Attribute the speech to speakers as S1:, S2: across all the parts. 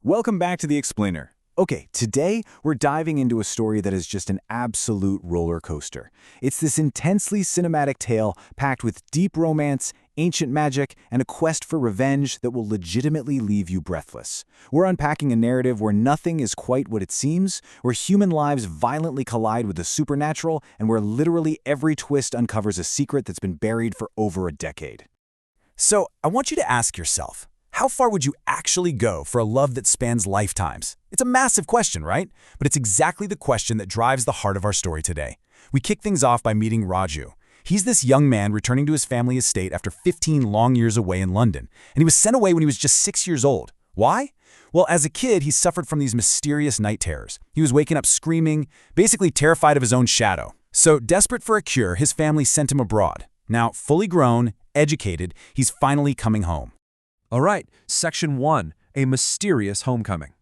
S1: Welcome back to The Explainer. Okay, today we're diving into a story that is just an absolute roller coaster. It's this intensely cinematic tale packed with deep romance, ancient magic, and a quest for revenge that will legitimately leave you breathless. We're unpacking a narrative where nothing is quite what it seems, where human lives violently collide with the supernatural, and where literally every twist uncovers a secret that's been buried for over a decade.
S2: So, I want you to ask yourself, how far would you actually go for a love that spans lifetimes? It's a massive question, right? But it's exactly the question that drives the heart of our story today. We kick things off by meeting Raju. He's this young man returning to his family estate after 15 long years away in London, and he was sent away when he was just 6 years old. Why? Well, as a kid, he suffered from these mysterious night terrors. He was waking up screaming, basically terrified of his own shadow. So, desperate for a cure, his family sent him abroad. Now, fully grown, educated, he's finally coming home.
S3: All right, Section 1, a mysterious homecoming.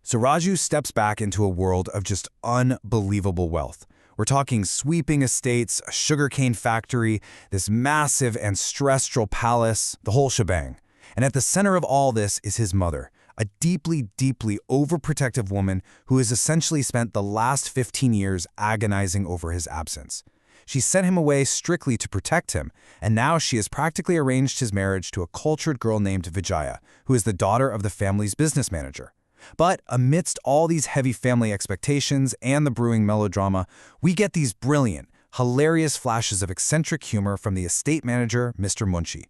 S4: So Raju steps back into a world of just unbelievable wealth. We're talking sweeping estates, a sugarcane factory, this massive ancestral palace, the whole shebang. And at the center of all this is his mother, a deeply, deeply overprotective woman who has essentially spent the last 15 years agonizing over his absence. She sent him away strictly to protect him, and now she has practically arranged his marriage to a cultured girl named Vijaya, who is the daughter of the family's business manager. But amidst all these heavy family expectations and the brewing melodrama, we get these brilliant, hilarious flashes of eccentric humor from the estate manager, Mr. Munshi.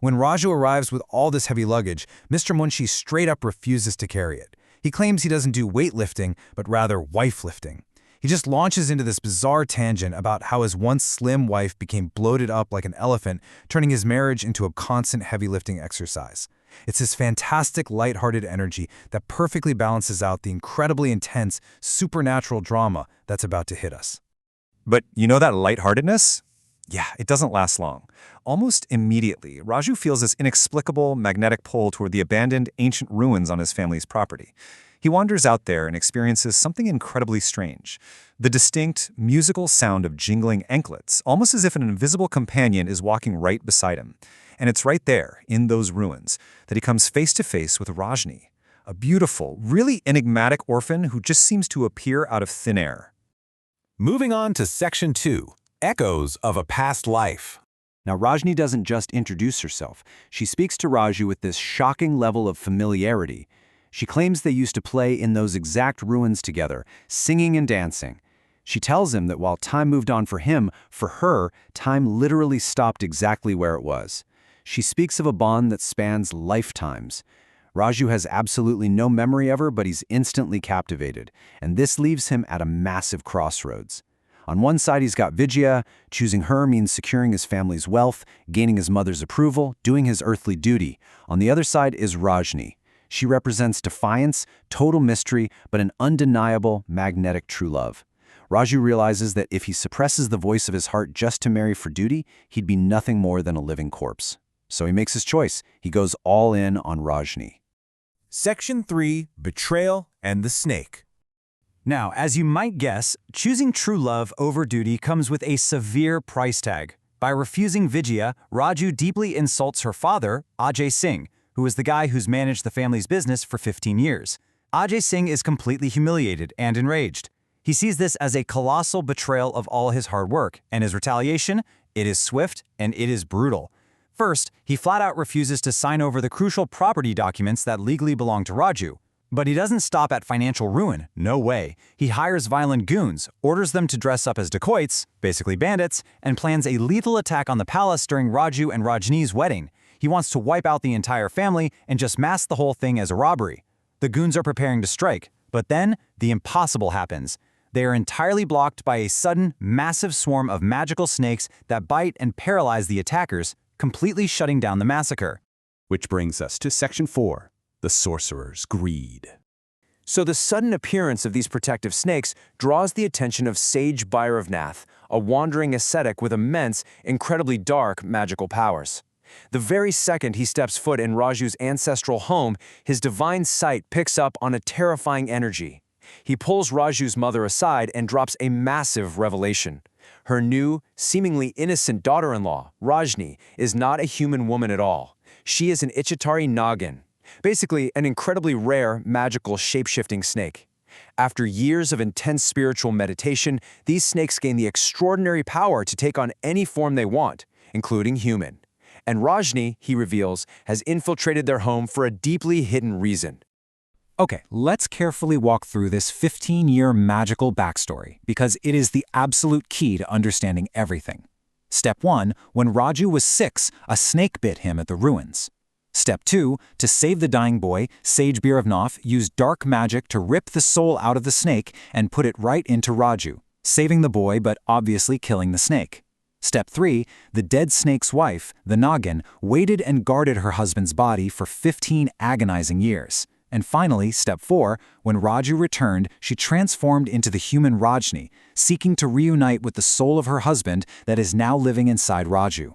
S4: When Raju arrives with all this heavy luggage, Mr. Munshi straight up refuses to carry it. He claims he doesn't do weightlifting, but rather wife-lifting. He just launches into this bizarre tangent about how his once slim wife became bloated up like an elephant, turning his marriage into a constant heavy lifting exercise. It's this fantastic, lighthearted energy that perfectly balances out the incredibly intense, supernatural drama that's about to hit us.
S5: But you know that lightheartedness? Yeah, it doesn't last long. Almost immediately, Raju feels this inexplicable magnetic pull toward the abandoned ancient ruins on his family's property. He wanders out there and experiences something incredibly strange. The distinct, musical sound of jingling anklets, almost as if an invisible companion is walking right beside him. And it's right there, in those ruins, that he comes face to face with Rajni, a beautiful, really enigmatic orphan who just seems to appear out of thin air.
S2: Moving on to Section 2, Echoes of a Past Life.
S6: Now, Rajni doesn't just introduce herself. She speaks to Raju with this shocking level of familiarity. She claims they used to play in those exact ruins together, singing and dancing. She tells him that while time moved on for him, for her, time literally stopped exactly where it was. She speaks of a bond that spans lifetimes. Raju has absolutely no memory of her, but he's instantly captivated, and this leaves him at a massive crossroads. On one side, he's got Vijaya. Choosing her means securing his family's wealth, gaining his mother's approval, doing his earthly duty. On the other side is Rajni. She represents defiance, total mystery, but an undeniable, magnetic true love. Raju realizes that if he suppresses the voice of his heart just to marry for duty, he'd be nothing more than a living corpse. So he makes his choice. He goes all in on Rajni.
S2: Section 3, Betrayal and the Snake. Now, as you might guess, choosing true love over duty comes with a severe price tag. By refusing Vijaya, Raju deeply insults her father, Ajay Singh, who is the guy who's managed the family's business for 15 years. Ajay Singh is completely humiliated and enraged. He sees this as a colossal betrayal of all his hard work, and his retaliation, it is swift and it is brutal. First, he flat out refuses to sign over the crucial property documents that legally belong to Raju. But he doesn't stop at financial ruin, no way. He hires violent goons, orders them to dress up as dacoits, basically bandits, and plans a lethal attack on the palace during Raju and Rajni's wedding. He wants to wipe out the entire family and just mask the whole thing as a robbery. The goons are preparing to strike, but then the impossible happens. They are entirely blocked by a sudden, massive swarm of magical snakes that bite and paralyze the attackers, completely shutting down the massacre.
S1: Which brings us to Section 4, the Sorcerer's Greed.
S7: So the sudden appearance of these protective snakes draws the attention of Sage Bhairavnath, a wandering ascetic with immense, incredibly dark magical powers. The very second he steps foot in Raju's ancestral home, his divine sight picks up on a terrifying energy. He pulls Raju's mother aside and drops a massive revelation. Her new, seemingly innocent daughter-in-law, Rajni, is not a human woman at all. She is an Ichchadhari Nagin. Basically, an incredibly rare, magical, shape-shifting snake. After years of intense spiritual meditation, these snakes gain the extraordinary power to take on any form they want, including human. And Rajni, he reveals, has infiltrated their home for a deeply hidden reason.
S1: Okay, let's carefully walk through this 15-year magical backstory, because it is the absolute key to understanding everything. Step 1, when Raju was 6, a snake bit him at the ruins. Step 2, to save the dying boy, Sage Bhairavnath used dark magic to rip the soul out of the snake and put it right into Raju, saving the boy but obviously killing the snake. Step 3, the dead snake's wife, the Nagin, waited and guarded her husband's body for 15 agonizing years. And finally, step 4, when Raju returned, she transformed into the human Rajni, seeking to reunite with the soul of her husband that is now living inside Raju.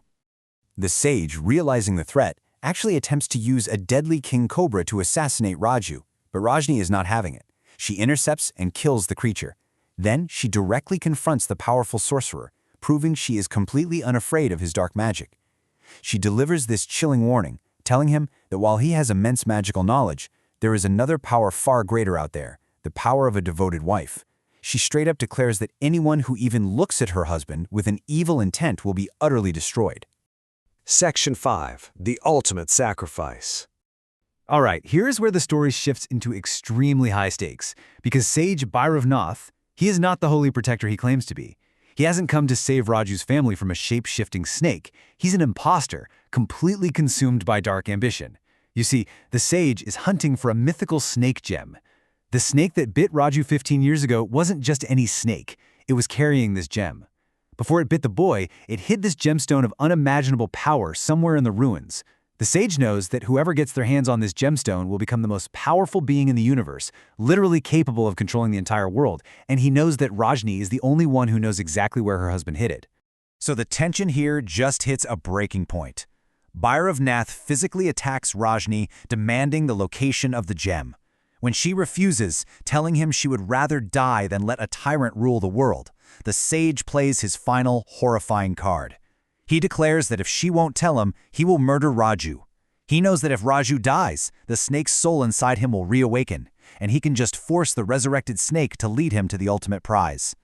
S6: The sage, realizing the threat, actually attempts to use a deadly king cobra to assassinate Raju, but Rajni is not having it. She intercepts and kills the creature. Then she directly confronts the powerful sorcerer, proving she is completely unafraid of his dark magic. She delivers this chilling warning, telling him that while he has immense magical knowledge, there is another power far greater out there, the power of a devoted wife. She straight up declares that anyone who even looks at her husband with an evil intent will be utterly destroyed.
S3: Section 5. The Ultimate Sacrifice.
S2: All right, here's where the story shifts into extremely high stakes, because Sage Bhairavnath, he is not the holy protector he claims to be. He hasn't come to save Raju's family from a shape-shifting snake. He's an imposter, completely consumed by dark ambition. You see, the sage is hunting for a mythical snake gem. The snake that bit Raju 15 years ago wasn't just any snake. It was carrying this gem. Before it bit the boy, it hid this gemstone of unimaginable power somewhere in the ruins. The sage knows that whoever gets their hands on this gemstone will become the most powerful being in the universe, literally capable of controlling the entire world, and he knows that Rajni is the only one who knows exactly where her husband hid it.
S6: So the tension here just hits a breaking point. Bhairavnath physically attacks Rajni, demanding the location of the gem. When she refuses, telling him she would rather die than let a tyrant rule the world, the sage plays his final, horrifying card. He declares that if she won't tell him, he will murder Raju. He knows that if Raju dies, the snake's soul inside him will reawaken, and he can just force the resurrected snake to lead him to the ultimate prize.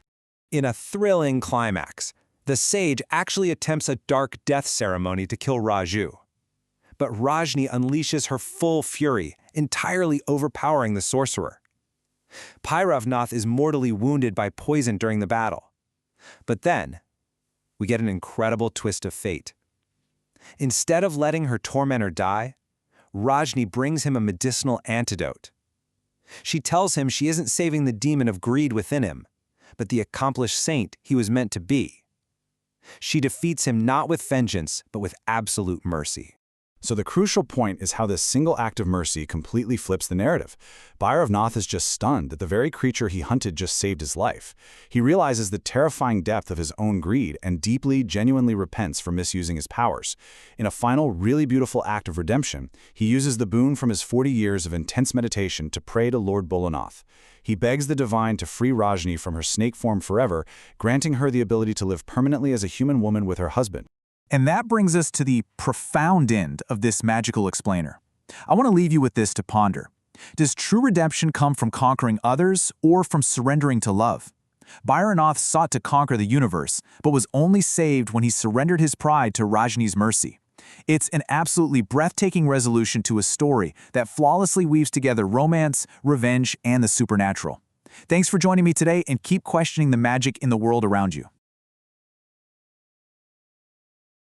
S7: In a thrilling climax, the sage actually attempts a dark death ceremony to kill Raju. But Rajni unleashes her full fury, entirely overpowering the sorcerer. Bhairavnath is mortally wounded by poison during the battle. But then, we get an incredible twist of fate. Instead of letting her tormentor die, Rajni brings him a medicinal antidote. She tells him she isn't saving the demon of greed within him, but the accomplished saint he was meant to be. She defeats him not with vengeance, but with absolute mercy.
S1: So the crucial point is how this single act of mercy completely flips the narrative. Bhairavnath is just stunned that the very creature he hunted just saved his life. He realizes the terrifying depth of his own greed and deeply, genuinely repents for misusing his powers. In a final, really beautiful act of redemption, he uses the boon from his 40 years of intense meditation to pray to Lord Bhairavnath. He begs the divine to free Rajni from her snake form forever, granting her the ability to live permanently as a human woman with her husband.
S2: And that brings us to the profound end of this magical explainer. I want to leave you with this to ponder. Does true redemption come from conquering others or from surrendering to love? Bhairavnath sought to conquer the universe, but was only saved when he surrendered his pride to Rajni's mercy. It's an absolutely breathtaking resolution to a story that flawlessly weaves together romance, revenge, and the supernatural. Thanks for joining me today, and keep questioning the magic in the world around you.